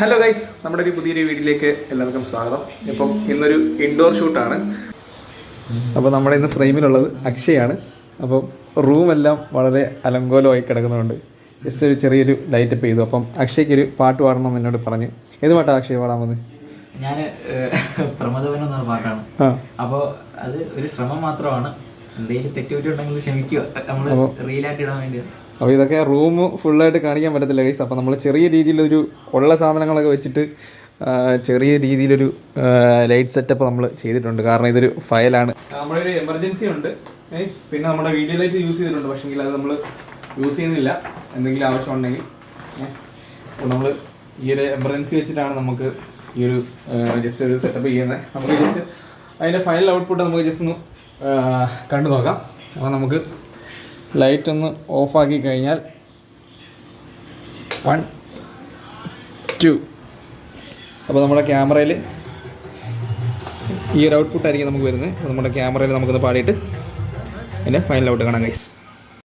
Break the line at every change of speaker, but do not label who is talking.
Hello guys, നമ്മുടെ ഒരു പുതിയൊരു വീഡിയോയിലേക്ക് എല്ലാവർക്കും സ്വാഗതം. ഇപ്പം ഇന്നൊരു ഇൻഡോർ ഷൂട്ടാണ്. അപ്പോൾ നമ്മുടെ ഇന്ന് ഫ്രെയിമിലുള്ളത് അക്ഷയാണ്. അപ്പം റൂമെല്ലാം വളരെ അലങ്കോലമായി കിടക്കുന്നുണ്ട്. ജസ്റ്റ് ഒരു ചെറിയൊരു ലൈറ്റപ്പ് ചെയ്തു. അപ്പം അക്ഷയ്ക്കൊരു പാട്ട് പാടണം എന്നോട് പറഞ്ഞു. ഏത് പാട്ടാണ് അക്ഷയ് പാടാൻ വന്നത്?
ഞാൻ പ്രമദവനം എന്ന പാട്ടാണ്. അപ്പോൾ അത് ഒരു ശ്രമം മാത്രമാണ്. എന്തെങ്കിലും തെറ്റുപറ്റുണ്ടെങ്കിൽ ക്ഷമിക്കുക, നമ്മൾ റീലായിട്ട് ഇടാൻ വേണ്ടിയാണ്.
അപ്പോൾ ഇതൊക്കെ റൂം ഫുള്ളായിട്ട് കാണിക്കാൻ പറ്റത്തില്ല ഗൈസ്. അപ്പോൾ നമ്മൾ ചെറിയ രീതിയിലൊരു ഉള്ള സാധനങ്ങളൊക്കെ വെച്ചിട്ട് ചെറിയ രീതിയിലൊരു ലൈറ്റ് സെറ്റപ്പ് നമ്മൾ ചെയ്തിട്ടുണ്ട്. കാരണം ഇതൊരു ഫയലാണ്. നമ്മളൊരു എമർജൻസി ഉണ്ട്, പിന്നെ നമ്മുടെ വീഡിയോ ലൈറ്റ് യൂസ് ചെയ്തിട്ടുണ്ട്. പക്ഷേങ്കിൽ അത് നമ്മൾ യൂസ് ചെയ്യുന്നില്ല, എന്തെങ്കിലും ആവശ്യമുണ്ടെങ്കിൽ. അപ്പോൾ നമ്മൾ ഈ ഒരു എമർജൻസി വെച്ചിട്ടാണ് നമുക്ക് ഈ ഒരു ജസ്റ്റ് ഒരു സെറ്റപ്പ് ചെയ്യുന്നത്. നമുക്ക് ജസ്റ്റ് അതിൻ്റെ ഫൈനൽ ഔട്ട്പുട്ട് നമുക്ക് ജസ്റ്റ് ഒന്ന് കണ്ടു നോക്കാം. അപ്പോൾ നമുക്ക് ലൈറ്റ് ഒന്ന് ഓഫാക്കി കഴിഞ്ഞാൽ 1, 2. അപ്പോൾ നമ്മുടെ ക്യാമറയിൽ ഈ ഒരു ഔട്ട്പുട്ടായിരിക്കും നമുക്ക് വരുന്നത്. അപ്പോൾ നമ്മുടെ ക്യാമറയിൽ നമുക്കൊന്ന് പാടിയിട്ട് അതിൻ്റെ ഫൈനൽ ഔട്ട് കാണാം ഗൈസ്.